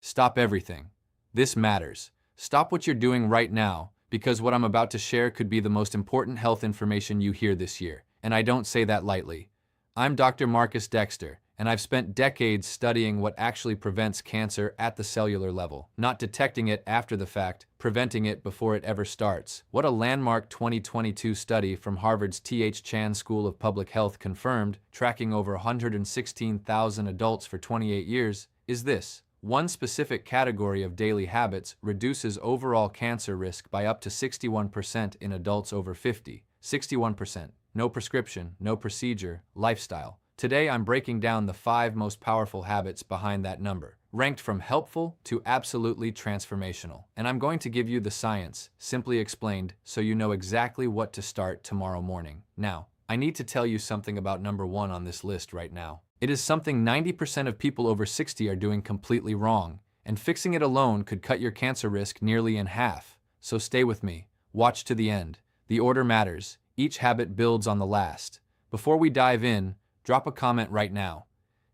Stop everything. This matters. Stop what you're doing right now, because what I'm about to share could be the most important health information you hear this year, and I don't say that lightly. I'm Dr. Markus Dexter, and I've spent decades studying what actually prevents cancer at the cellular level, not detecting it after the fact, preventing it before it ever starts. What a landmark 2022 study from Harvard's T.H. Chan School of Public Health confirmed, tracking over 116,000 adults for 28 years, is this. One specific category of daily habits reduces overall cancer risk by up to 61% in adults over 50. 61%. No prescription, no procedure, lifestyle. Today I'm breaking down the 5 most powerful habits behind that number, ranked from helpful to absolutely transformational. And I'm going to give you the science, simply explained, so you know exactly what to start tomorrow morning. Now, I need to tell you something about number 1 on this list right now. It is something 90% of people over 60 are doing completely wrong, and fixing it alone could cut your cancer risk nearly in half. So stay with me. Watch to the end. The order matters. Each habit builds on the last. Before we dive in, drop a comment right now.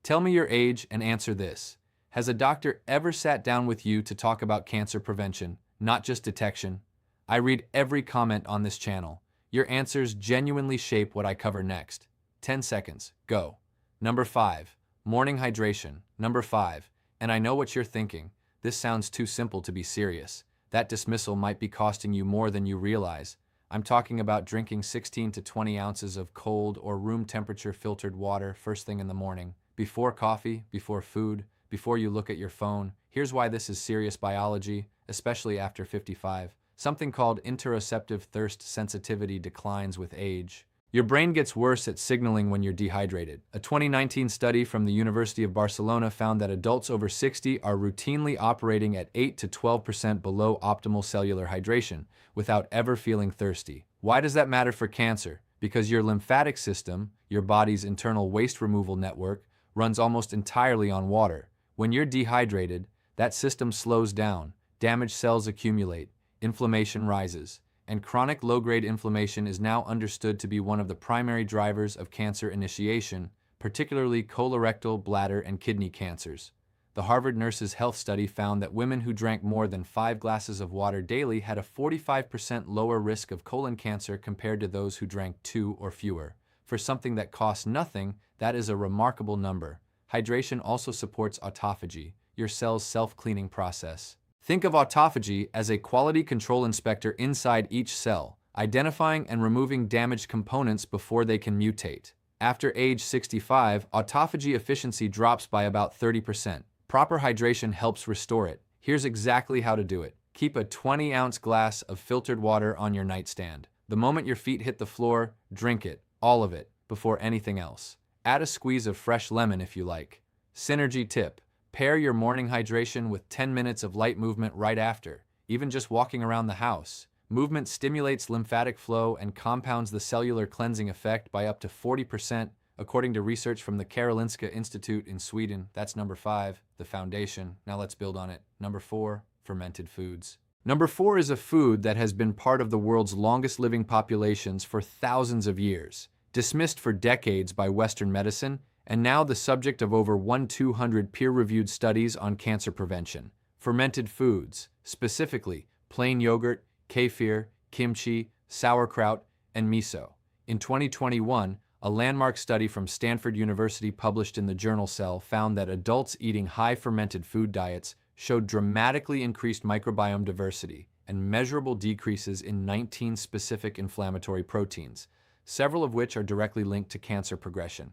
Tell me your age and answer this. Has a doctor ever sat down with you to talk about cancer prevention, not just detection? I read every comment on this channel. Your answers genuinely shape what I cover next. 10 seconds, go. Number 5, morning hydration. Number 5, and I know what you're thinking. This sounds too simple to be serious. That dismissal might be costing you more than you realize. I'm talking about drinking 16 to 20 ounces of cold or room temperature filtered water first thing in the morning, before coffee, before food, before you look at your phone. Here's why this is serious biology, especially after 55. Something called interoceptive thirst sensitivity declines with age. Your brain gets worse at signaling when you're dehydrated. A 2019 study from the University of Barcelona found that adults over 60 are routinely operating at 8 to 12% below optimal cellular hydration without ever feeling thirsty. Why does that matter for cancer? Because your lymphatic system, your body's internal waste removal network, runs almost entirely on water. When you're dehydrated, that system slows down, damaged cells accumulate, inflammation rises. And chronic low-grade inflammation is now understood to be one of the primary drivers of cancer initiation, particularly colorectal, bladder, and kidney cancers. The Harvard Nurses' Health Study found that women who drank more than 5 glasses of water daily had a 45% lower risk of colon cancer compared to those who drank 2 or fewer. For something that costs nothing, that is a remarkable number. Hydration also supports autophagy, your cell's self-cleaning process. Think of autophagy as a quality control inspector inside each cell, identifying and removing damaged components before they can mutate. After age 65, autophagy efficiency drops by about 30%. Proper hydration helps restore it. Here's exactly how to do it. Keep a 20-ounce glass of filtered water on your nightstand. The moment your feet hit the floor, drink it, all of it, before anything else. Add a squeeze of fresh lemon if you like. Synergy tip. Pair your morning hydration with 10 minutes of light movement right after, even just walking around the house. Movement stimulates lymphatic flow and compounds the cellular cleansing effect by up to 40%, according to research from the Karolinska Institute in Sweden. That's number 5, the foundation. Now let's build on it. Number 4, fermented foods. Number 4 is a food that has been part of the world's longest living populations for thousands of years, dismissed for decades by Western medicine, and now the subject of over 1,200 peer-reviewed studies on cancer prevention. Fermented foods, specifically plain yogurt, kefir, kimchi, sauerkraut, and miso. In 2021, a landmark study from Stanford University published in the journal Cell found that adults eating high fermented food diets showed dramatically increased microbiome diversity and measurable decreases in 19 specific inflammatory proteins, several of which are directly linked to cancer progression.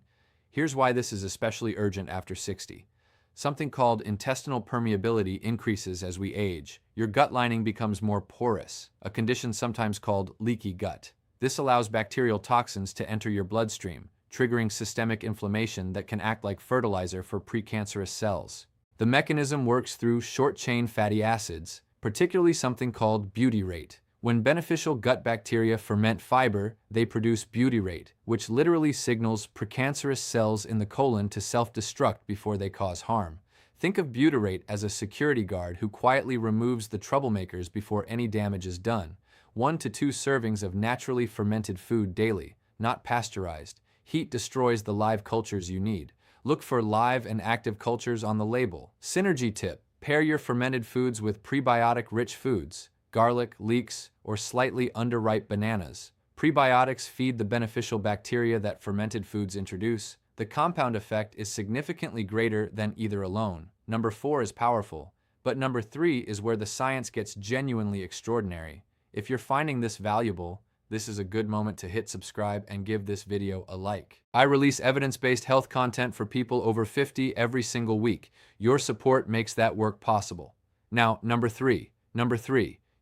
Here's why this is especially urgent after 60. Something called intestinal permeability increases as we age. Your gut lining becomes more porous, a condition sometimes called leaky gut. This allows bacterial toxins to enter your bloodstream, triggering systemic inflammation that can act like fertilizer for precancerous cells. The mechanism works through short-chain fatty acids, particularly something called butyrate. When beneficial gut bacteria ferment fiber, they produce butyrate, which literally signals precancerous cells in the colon to self-destruct before they cause harm. Think of butyrate as a security guard who quietly removes the troublemakers before any damage is done. 1 to 2 servings of naturally fermented food daily, not pasteurized. Heat destroys the live cultures you need. Look for live and active cultures on the label. Synergy tip. Pair your fermented foods with prebiotic-rich foods, garlic, leeks, or slightly underripe bananas. Prebiotics feed the beneficial bacteria that fermented foods introduce. The compound effect is significantly greater than either alone. Number 4 is powerful, but number 3 is where the science gets genuinely extraordinary. If you're finding this valuable, this is a good moment to hit subscribe and give this video a like. I release evidence-based health content for people over 50 every single week. Your support makes that work possible. Now, number 3.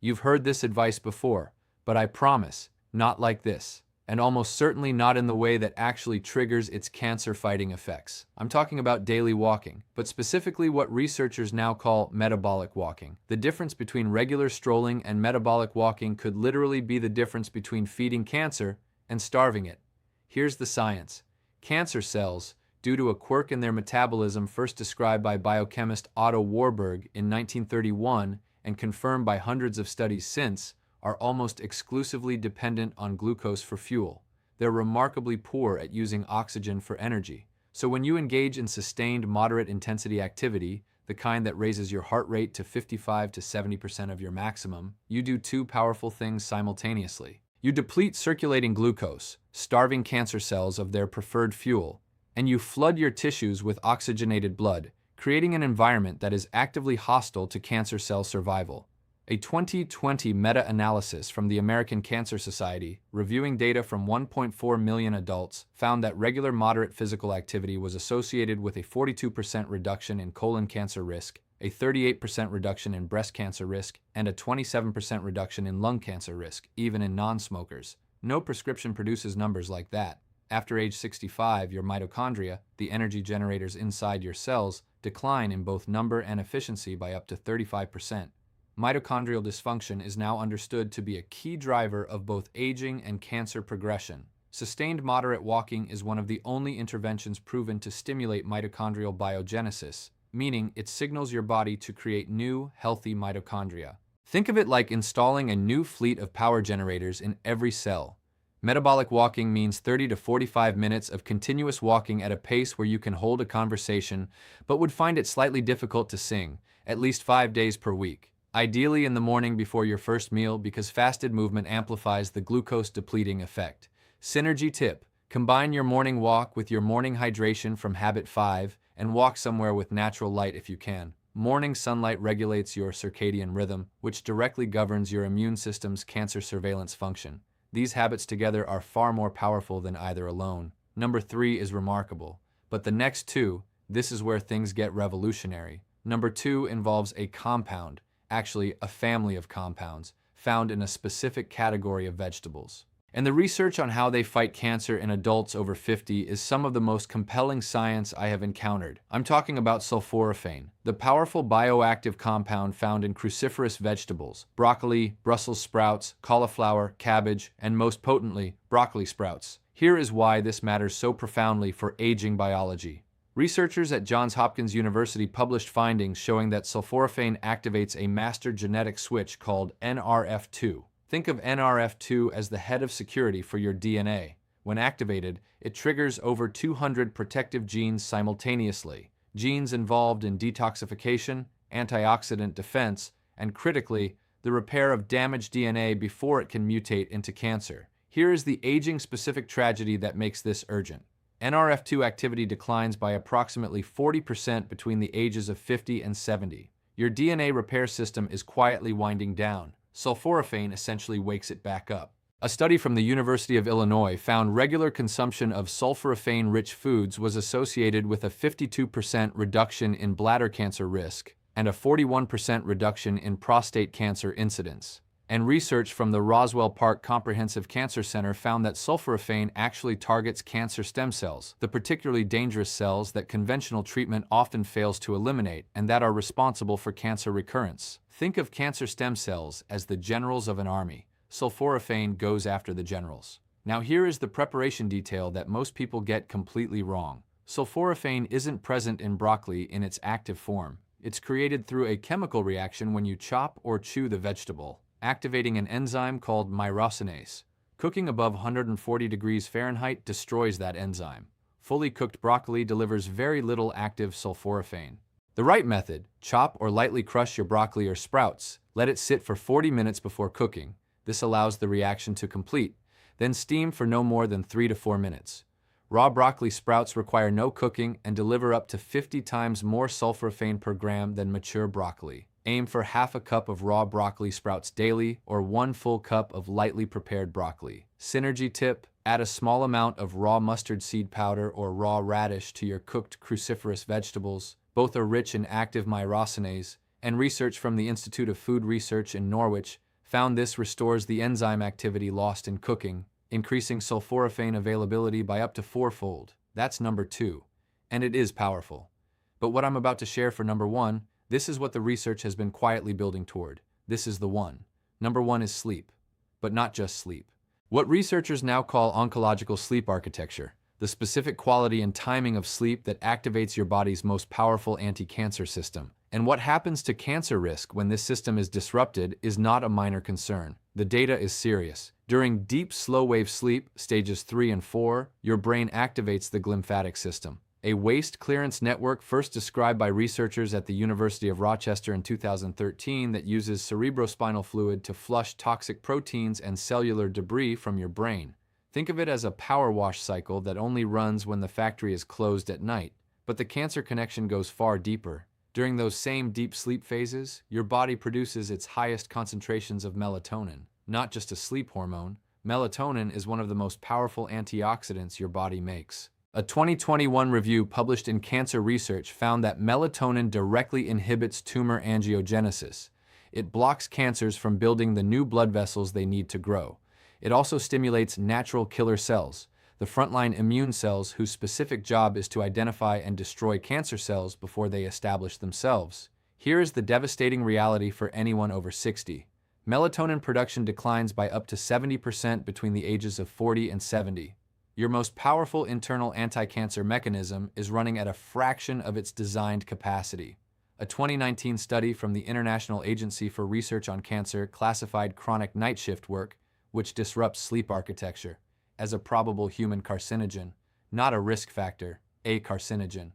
You've heard this advice before, but I promise, not like this, and almost certainly not in the way that actually triggers its cancer-fighting effects. I'm talking about daily walking, but specifically what researchers now call metabolic walking. The difference between regular strolling and metabolic walking could literally be the difference between feeding cancer and starving it. Here's the science. Cancer cells, due to a quirk in their metabolism first described by biochemist Otto Warburg in 1931 and confirmed by hundreds of studies since, are almost exclusively dependent on glucose for fuel. They're remarkably poor at using oxygen for energy. So when you engage in sustained moderate intensity activity, the kind that raises your heart rate to 55 to 70% of your maximum, you do two powerful things simultaneously. You deplete circulating glucose, starving cancer cells of their preferred fuel, and you flood your tissues with oxygenated blood, creating an environment that is actively hostile to cancer cell survival. A 2020 meta-analysis from the American Cancer Society, reviewing data from 1.4 million adults, found that regular moderate physical activity was associated with a 42% reduction in colon cancer risk, a 38% reduction in breast cancer risk, and a 27% reduction in lung cancer risk, even in non-smokers. No prescription produces numbers like that. After age 65, your mitochondria, the energy generators inside your cells, decline in both number and efficiency by up to 35%. Mitochondrial dysfunction is now understood to be a key driver of both aging and cancer progression. Sustained moderate walking is one of the only interventions proven to stimulate mitochondrial biogenesis, meaning it signals your body to create new, healthy mitochondria. Think of it like installing a new fleet of power generators in every cell. Metabolic walking means 30 to 45 minutes of continuous walking at a pace where you can hold a conversation, but would find it slightly difficult to sing, at least 5 days per week. Ideally in the morning before your first meal because fasted movement amplifies the glucose-depleting effect. Synergy tip: combine your morning walk with your morning hydration from habit 5 and walk somewhere with natural light if you can. Morning sunlight regulates your circadian rhythm, which directly governs your immune system's cancer surveillance function. These habits together are far more powerful than either alone. Number 3 is remarkable, but the next two, this is where things get revolutionary. Number 2 involves a compound, actually a family of compounds, found in a specific category of vegetables. And the research on how they fight cancer in adults over 50 is some of the most compelling science I have encountered. I'm talking about sulforaphane, the powerful bioactive compound found in cruciferous vegetables, broccoli, Brussels sprouts, cauliflower, cabbage, and most potently, broccoli sprouts. Here is why this matters so profoundly for aging biology. Researchers at Johns Hopkins University published findings showing that sulforaphane activates a master genetic switch called NRF2. Think of NRF2 as the head of security for your DNA. When activated, it triggers over 200 protective genes simultaneously, genes involved in detoxification, antioxidant defense, and critically, the repair of damaged DNA before it can mutate into cancer. Here is the aging-specific tragedy that makes this urgent. NRF2 activity declines by approximately 40% between the ages of 50 and 70. Your DNA repair system is quietly winding down. Sulforaphane essentially wakes it back up. A study from the University of Illinois found regular consumption of sulforaphane-rich foods was associated with a 52% reduction in bladder cancer risk and a 41% reduction in prostate cancer incidence. And research from the Roswell Park Comprehensive Cancer Center found that sulforaphane actually targets cancer stem cells, the particularly dangerous cells that conventional treatment often fails to eliminate and that are responsible for cancer recurrence. Think of cancer stem cells as the generals of an army. Sulforaphane goes after the generals. Now here is the preparation detail that most people get completely wrong. Sulforaphane isn't present in broccoli in its active form. It's created through a chemical reaction when you chop or chew the vegetable, activating an enzyme called myrosinase. Cooking above 140 degrees Fahrenheit destroys that enzyme. Fully cooked broccoli delivers very little active sulforaphane. The right method: chop or lightly crush your broccoli or sprouts. Let it sit for 40 minutes before cooking. This allows the reaction to complete. Then steam for no more than 3 to 4 minutes. Raw broccoli sprouts require no cooking and deliver up to 50 times more sulforaphane per gram than mature broccoli. Aim for half a cup of raw broccoli sprouts daily or 1 full cup of lightly prepared broccoli. Synergy tip: add a small amount of raw mustard seed powder or raw radish to your cooked cruciferous vegetables. Both are rich in active myrosinase, and research from the Institute of Food Research in Norwich found this restores the enzyme activity lost in cooking, increasing sulforaphane availability by up to 4-fold. That's number 2. And it is powerful. But what I'm about to share for number 1, this is what the research has been quietly building toward. This is the one. Number 1 is sleep. But not just sleep. What researchers now call oncological sleep architecture, the specific quality and timing of sleep that activates your body's most powerful anti-cancer system. And what happens to cancer risk when this system is disrupted is not a minor concern. The data is serious. During deep slow-wave sleep, stages 3 and 4, your brain activates the glymphatic system, a waste clearance network first described by researchers at the University of Rochester in 2013 that uses cerebrospinal fluid to flush toxic proteins and cellular debris from your brain. Think of it as a power wash cycle that only runs when the factory is closed at night. But the cancer connection goes far deeper. During those same deep sleep phases, your body produces its highest concentrations of melatonin. Not just a sleep hormone, melatonin is one of the most powerful antioxidants your body makes. A 2021 review published in Cancer Research found that melatonin directly inhibits tumor angiogenesis. It blocks cancers from building the new blood vessels they need to grow. It also stimulates natural killer cells, the frontline immune cells whose specific job is to identify and destroy cancer cells before they establish themselves. Here is the devastating reality for anyone over 60. Melatonin production declines by up to 70% between the ages of 40 and 70. Your most powerful internal anti-cancer mechanism is running at a fraction of its designed capacity. A 2019 study from the International Agency for Research on Cancer classified chronic night shift work, which disrupts sleep architecture, as a probable human carcinogen, not a risk factor, a carcinogen.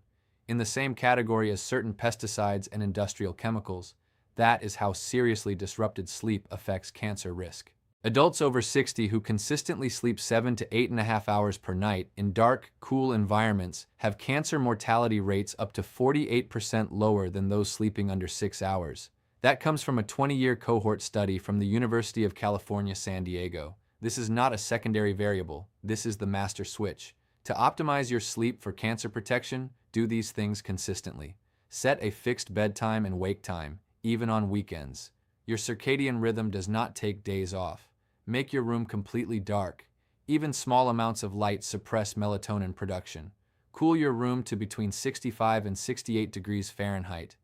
In the same category as certain pesticides and industrial chemicals, that is how seriously disrupted sleep affects cancer risk. Adults over 60 who consistently sleep 7 to 8.5 hours per night in dark, cool environments have cancer mortality rates up to 48% lower than those sleeping under 6 hours. That comes from a 20-year cohort study from the University of California, San Diego. This is not a secondary variable, this is the master switch. To optimize your sleep for cancer protection, do these things consistently. Set a fixed bedtime and wake time, even on weekends. Your circadian rhythm does not take days off. Make your room completely dark. Even small amounts of light suppress melatonin production. Cool your room to between 65 and 68 degrees Fahrenheit.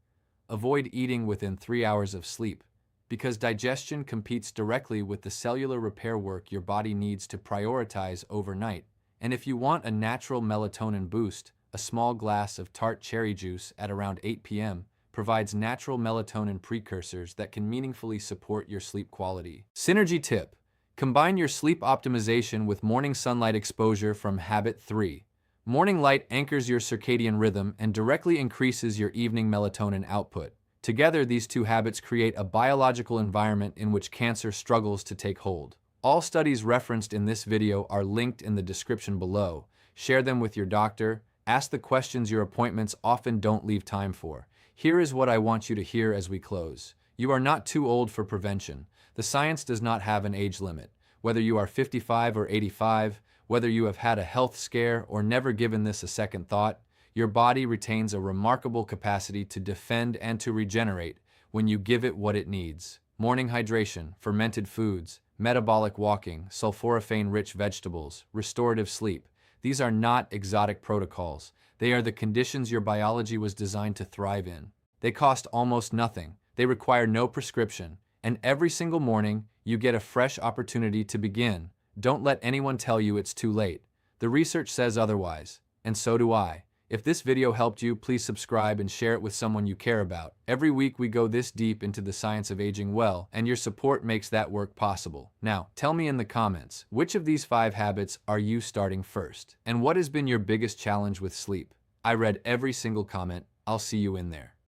Avoid eating within 3 hours of sleep, because digestion competes directly with the cellular repair work your body needs to prioritize overnight. And if you want a natural melatonin boost, a small glass of tart cherry juice at around 8 p.m. provides natural melatonin precursors that can meaningfully support your sleep quality. Synergy tip: combine your sleep optimization with morning sunlight exposure from habit 3. Morning light anchors your circadian rhythm and directly increases your evening melatonin output. Together, these two habits create a biological environment in which cancer struggles to take hold. All studies referenced in this video are linked in the description below. Share them with your doctor. Ask the questions your appointments often don't leave time for. Here is what I want you to hear as we close. You are not too old for prevention. The science does not have an age limit. Whether you are 55 or 85, whether you have had a health scare or never given this a second thought, your body retains a remarkable capacity to defend and to regenerate when you give it what it needs. Morning hydration, fermented foods, metabolic walking, sulforaphane-rich vegetables, restorative sleep. These are not exotic protocols. They are the conditions your biology was designed to thrive in. They cost almost nothing. They require no prescription. And every single morning, you get a fresh opportunity to begin. Don't let anyone tell you it's too late. The research says otherwise, and so do I. If this video helped you, please subscribe and share it with someone you care about. Every week we go this deep into the science of aging well, and your support makes that work possible. Now, tell me in the comments, which of these 5 habits are you starting first? And what has been your biggest challenge with sleep? I read every single comment. I'll see you in there.